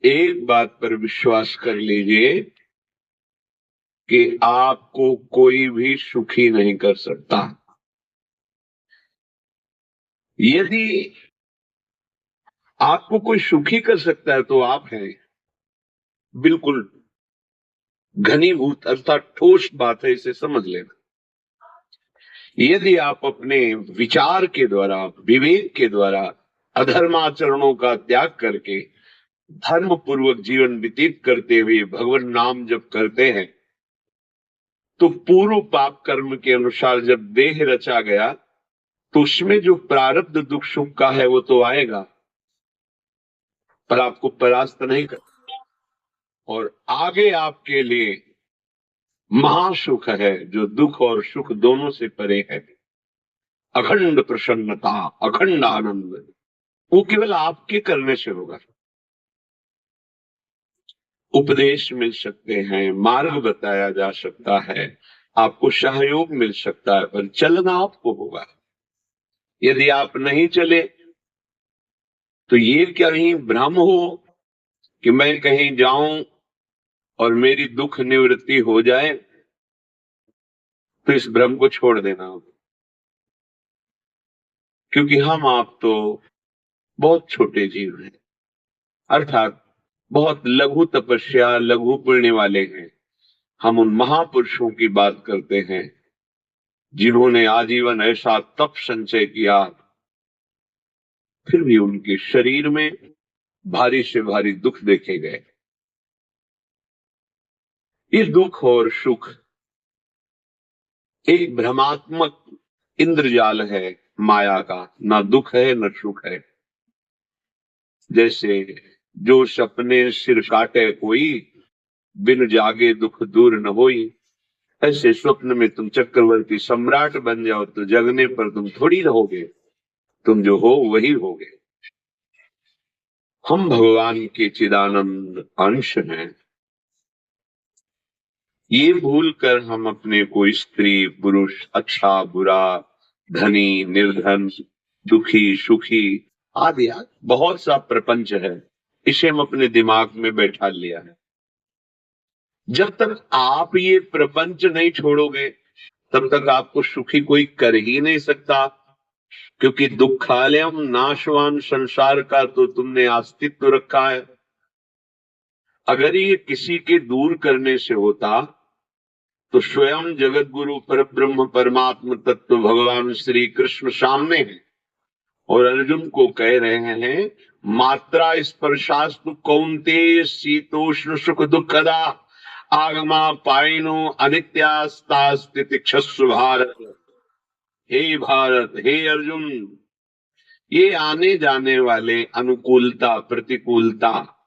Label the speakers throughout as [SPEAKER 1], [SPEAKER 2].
[SPEAKER 1] एक बात पर विश्वास कर लीजिए कि आपको कोई भी सुखी नहीं कर सकता। यदि आपको कोई सुखी कर सकता है तो आप हैं। बिल्कुल घनीभूत अर्थात ठोस बात है, इसे समझ लेना। यदि आप अपने विचार के द्वारा, विवेक के द्वारा अधर्माचरणों का त्याग करके धर्म पूर्वक जीवन व्यतीत करते हुए भगवान नाम जप करते हैं, तो पूर्व पाप कर्म के अनुसार जब देह रचा गया तो उसमें जो प्रारब्ध दुख सुख का है वो तो आएगा, पर आपको परास्त नहीं कर। और आगे आपके लिए महासुख है जो दुख और सुख दोनों से परे है। अखंड प्रसन्नता, अखंड आनंद, वो केवल आपके करने से होगा। उपदेश मिल सकते हैं, मार्ग बताया जा सकता है, आपको सहयोग मिल सकता है, पर चलना आपको होगा। यदि आप नहीं चले तो ये कहीं भ्रम हो कि मैं कहीं जाऊं और मेरी दुख निवृत्ति हो जाए, तो इस भ्रम को छोड़ देना होगा। क्योंकि हम आप तो बहुत छोटे जीव हैं, अर्थात बहुत लघु तपस्या, लघु पुण्य वाले हैं। हम उन महापुरुषों की बात करते हैं जिन्होंने आजीवन ऐसा तप संचय किया, फिर भी उनके शरीर में भारी से भारी दुख देखे गए। ये दुख और सुख एक भ्रमात्मक इंद्रजाल है माया का, ना दुख है न सुख है। जैसे जो सपने सिर काटे कोई, बिन जागे दुख दूर न होई। ऐसे स्वप्न में तुम चक्रवर्ती सम्राट बन जाओ तो जगने पर तुम थोड़ी रहोगे, तुम जो हो वही होगे। हम भगवान के चिदानंद अंश हैं। ये भूल कर हम अपने को स्त्री पुरुष, अच्छा बुरा, धनी निर्धन, दुखी सुखी आदि बहुत सा प्रपंच है, इसे हम अपने दिमाग में बैठा लिया है। जब तक आप ये प्रपंच नहीं छोड़ोगे तब तक आपको सुखी कोई कर ही नहीं सकता। क्योंकि दुखालयम नाशवान संसार का तो तुमने अस्तित्व रखा है। अगर ये किसी के दूर करने से होता तो स्वयं जगत गुरु पर ब्रह्म परमात्म तत्व भगवान श्री कृष्ण सामने हैं और अर्जुन को कह रहे हैं, मात्रा स्पर्शास्तु कौन्तेय शीतोष्ण सुख दुखदा आगमा पाइनो अनित्यास्तास्तितिक्षस्व भारत। हे भारत, हे अर्जुन, ये आने जाने वाले अनुकूलता प्रतिकूलता,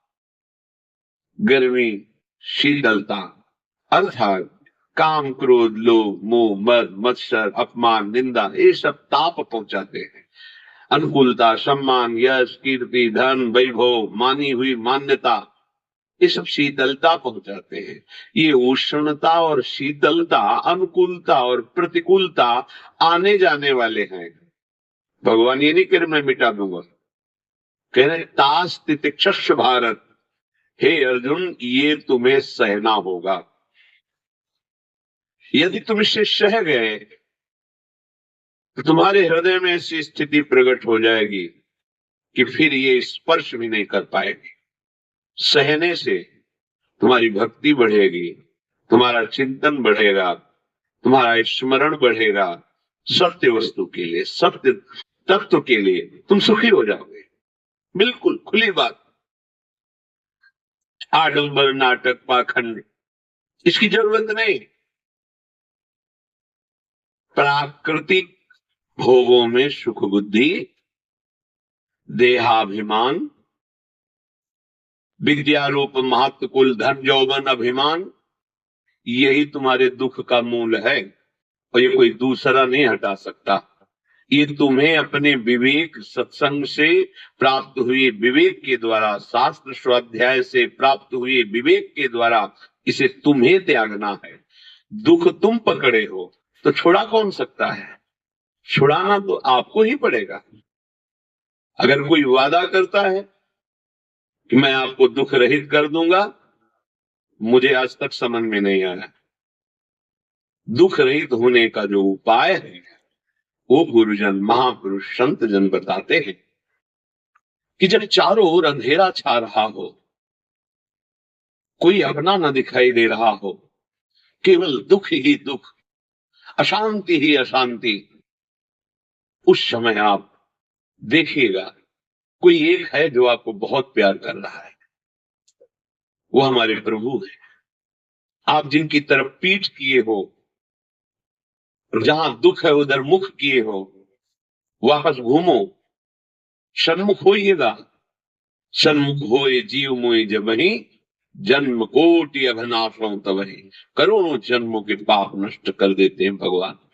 [SPEAKER 1] गर्मी शीतलता, अर्थात काम क्रोध लोभ मोह मद मत्सर अपमान निंदा, ये सब ताप पहुंचाते हैं। अनुकूलता सम्मान यश कीर्ति धन वैभव मानी हुई मान्यता, ये सब शीतलता पहुंचाते हैं। ये उष्णता और शीतलता, अनुकूलता और प्रतिकूलता आने जाने वाले हैं। भगवान ये नहीं कह रहे मैं मिटा दूंगा, कह रहे तास तितिक्षस्व भारत। हे अर्जुन, ये तुम्हें सहना होगा। यदि तुम इसे सह गए तो तुम्हारे हृदय में ऐसी स्थिति प्रकट हो जाएगी कि फिर ये स्पर्श भी नहीं कर पाएगी। सहने से तुम्हारी भक्ति बढ़ेगी, तुम्हारा चिंतन बढ़ेगा, तुम्हारा स्मरण बढ़ेगा। सत्य वस्तु के लिए, सत्य तत्व के लिए तुम सुखी हो जाओगे। बिल्कुल खुली बात। आडंबर नाटक पाखंड इसकी जरूरत नहीं। प्राकृतिक भोगों में सुख बुद्धि, देहाभिमान, विद्यारूप महत्व कुल धन यौवन अभिमान, यही तुम्हारे दुख का मूल है और ये कोई दूसरा नहीं हटा सकता। ये तुम्हें अपने विवेक सत्संग से प्राप्त हुए विवेक के द्वारा, शास्त्र स्वाध्याय से प्राप्त हुए विवेक के द्वारा इसे तुम्हें त्यागना है। दुख तुम पकड़े हो तो छुड़ा कौन सकता है? छुड़ाना तो आपको ही पड़ेगा। अगर कोई वादा करता है कि मैं आपको दुख रहित कर दूंगा, मुझे आज तक समझ में नहीं आया। दुख रहित होने का जो उपाय है वो गुरुजन, महापुरुष, संत जन बताते हैं कि जब चारों ओर अंधेरा छा रहा हो, कोई अपना न दिखाई दे रहा हो, केवल दुख ही दुख, अशांति ही अशांति, उस समय आप देखिएगा कोई एक है जो आपको बहुत प्यार कर रहा है। वो हमारे प्रभु है। आप जिनकी तरफ पीठ किए हो, जहां दुख है उधर मुख किए हो, वापस घूमो, सन्मुख होइएगा। सन्मुख होए जीव मोए जबहि, जन्म कोटि अघनाशों तबहि। करोड़ों जन्मों के पाप नष्ट कर देते हैं भगवान।